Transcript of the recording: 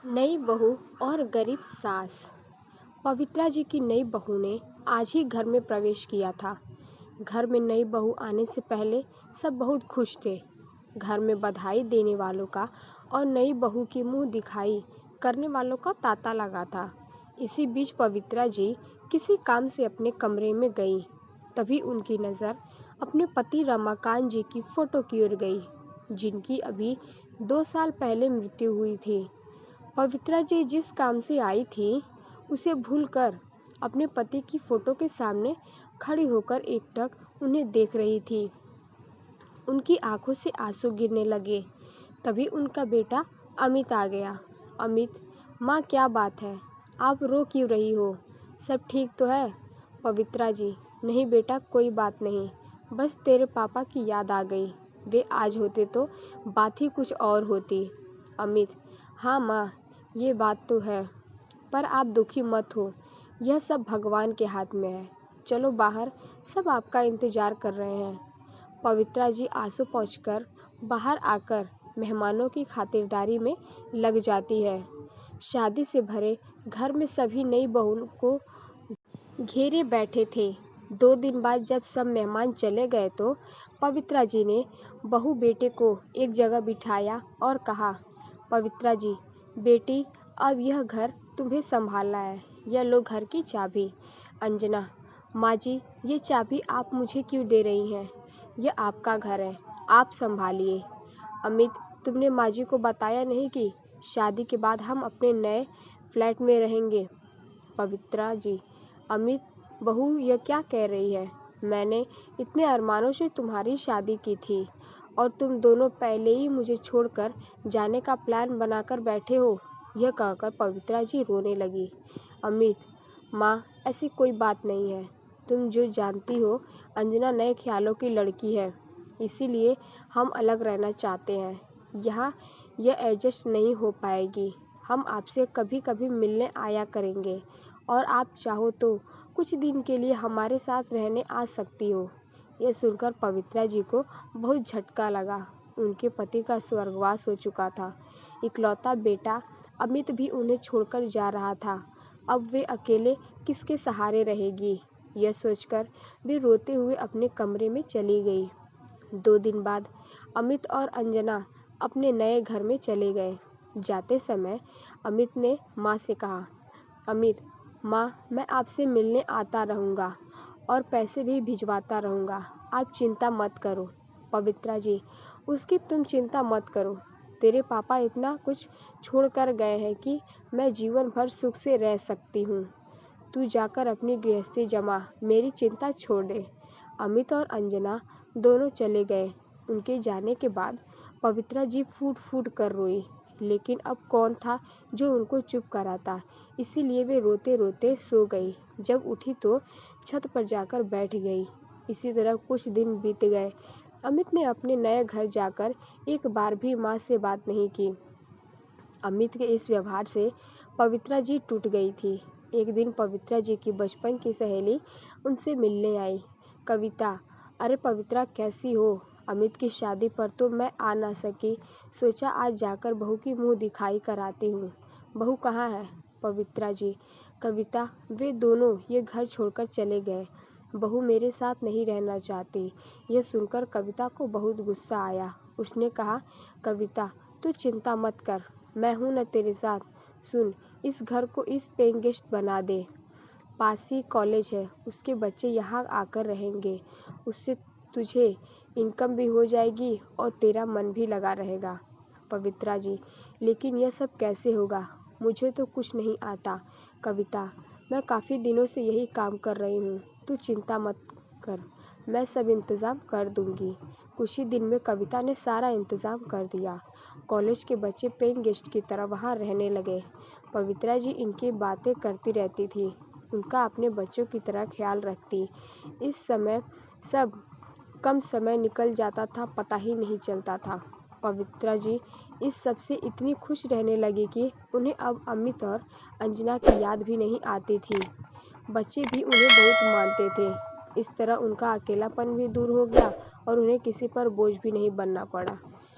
नई बहू और गरीब सास। पवित्रा जी की नई बहू ने आज ही घर में प्रवेश किया था। घर में नई बहू आने से पहले सब बहुत खुश थे। घर में बधाई देने वालों का और नई बहू की मुंह दिखाई करने वालों का तांता लगा था। इसी बीच पवित्रा जी किसी काम से अपने कमरे में गई। तभी उनकी नज़र अपने पति रमाकांत जी की फोटो की ओर गई, जिनकी अभी 2 साल पहले मृत्यु हुई थी। पवित्रा जी जिस काम से आई थी, उसे भूलकर अपने पति की फोटो के सामने खड़ी होकर एकटक उन्हें देख रही थी। उनकी आंखों से आंसू गिरने लगे। तभी उनका बेटा अमित आ गया। अमित, माँ क्या बात है? आप रो क्यों रही हो? सब ठीक तो है? पवित्रा जी, नहीं बेटा, कोई बात नहीं, बस तेरे पापा की याद आ गई। वे आज होते तो बात ही कुछ और होती। अमित, हाँ माँ, ये बात तो है, पर आप दुखी मत हो, यह सब भगवान के हाथ में है। चलो बाहर, सब आपका इंतजार कर रहे हैं। पवित्रा जी आंसू पोंछकर बाहर आकर मेहमानों की खातिरदारी में लग जाती है। शादी से भरे घर में सभी नई बहू को घेरे बैठे थे। 2 दिन बाद जब सब मेहमान चले गए तो पवित्रा जी ने बहू बेटे को एक जगह बिठाया और कहा, पवित्रा जी, बेटी, अब यह घर तुम्हें संभालना है। यह लो घर की चाबी। अंजना, माँ जी, ये चाबी आप मुझे क्यों दे रही हैं? यह आपका घर है, आप संभालिए। अमित, तुमने माँ जी को बताया नहीं कि शादी के बाद हम अपने नए फ्लैट में रहेंगे? पवित्रा जी, अमित, बहू यह क्या कह रही है? मैंने इतने अरमानों से तुम्हारी शादी की थी और तुम दोनों पहले ही मुझे छोड़कर जाने का प्लान बनाकर बैठे हो। यह कहकर पवित्रा जी रोने लगी। अमित, माँ, ऐसी कोई बात नहीं है। तुम जो जानती हो, अंजना नए ख्यालों की लड़की है, इसीलिए हम अलग रहना चाहते हैं। यहाँ यह एडजस्ट नहीं हो पाएगी। हम आपसे कभी कभी मिलने आया करेंगे और आप चाहो तो कुछ दिन के लिए हमारे साथ रहने आ सकती हो। यह सुनकर पवित्रा जी को बहुत झटका लगा। उनके पति का स्वर्गवास हो चुका था। इकलौता बेटा अमित भी उन्हें छोड़कर जा रहा था। अब वे अकेले किसके सहारे रहेगी? यह सोचकर वे रोते हुए अपने कमरे में चली गई। 2 दिन बाद अमित और अंजना अपने नए घर में चले गए। जाते समय अमित ने माँ से कहा, अमित, माँ, मैं आपसे मिलने आता रहूँगा और पैसे भी भिजवाता रहूँगा। आप चिंता मत करो। पवित्रा जी, उसकी तुम चिंता मत करो। तेरे पापा इतना कुछ छोड़ कर गए हैं कि मैं जीवन भर सुख से रह सकती हूँ। तू जाकर अपनी गृहस्थी जमा, मेरी चिंता छोड़ दे। अमित और अंजना दोनों चले गए। उनके जाने के बाद पवित्रा जी फूट फूट कर रोई, लेकिन अब कौन था जो उनको चुप कराता? इसीलिए वे रोते रोते सो गई। जब उठी तो छत पर जाकर बैठ गई। इसी तरह कुछ दिन बीत गए। अमित ने अपने नए घर जाकर एक बार भी माँ से बात नहीं की। अमित के इस व्यवहार से पवित्रा जी टूट गई थी। एक दिन पवित्रा जी की बचपन की सहेली उनसे मिलने आई। कविता, अरे पवित्रा, कैसी हो? अमित की शादी पर तो मैं आ ना सकी, सोचा आज जाकर बहू की मुंह दिखाई कराती हूँ। बहू कहाँ है? पवित्रा जी, कविता, वे दोनों ये घर छोड़कर चले गए। बहू मेरे साथ नहीं रहना चाहती। यह सुनकर कविता को बहुत गुस्सा आया। उसने कहा, कविता, तू चिंता मत कर, मैं हूं न तेरे साथ। सुन, इस घर को इस पेइंग गेस्ट बना दे। पास ही कॉलेज है, उसके बच्चे यहाँ आकर रहेंगे। उससे तुझे इनकम भी हो जाएगी और तेरा मन भी लगा रहेगा। पवित्रा जी, लेकिन यह सब कैसे होगा? मुझे तो कुछ नहीं आता। कविता, मैं काफ़ी दिनों से यही काम कर रही हूँ, तू चिंता मत कर, मैं सब इंतज़ाम कर दूँगी। कुछ ही दिन में कविता ने सारा इंतज़ाम कर दिया। कॉलेज के बच्चे पेइंग गेस्ट की तरह वहाँ रहने लगे। पवित्रा जी इनकी बातें करती रहती थी, उनका अपने बच्चों की तरह ख्याल रखती। इस समय सब कम समय निकल जाता था, पता ही नहीं चलता था। पवित्रा जी इस सब से इतनी खुश रहने लगी कि उन्हें अब अमित और अंजना की याद भी नहीं आती थी। बच्चे भी उन्हें बहुत मानते थे। इस तरह उनका अकेलापन भी दूर हो गया और उन्हें किसी पर बोझ भी नहीं बनना पड़ा।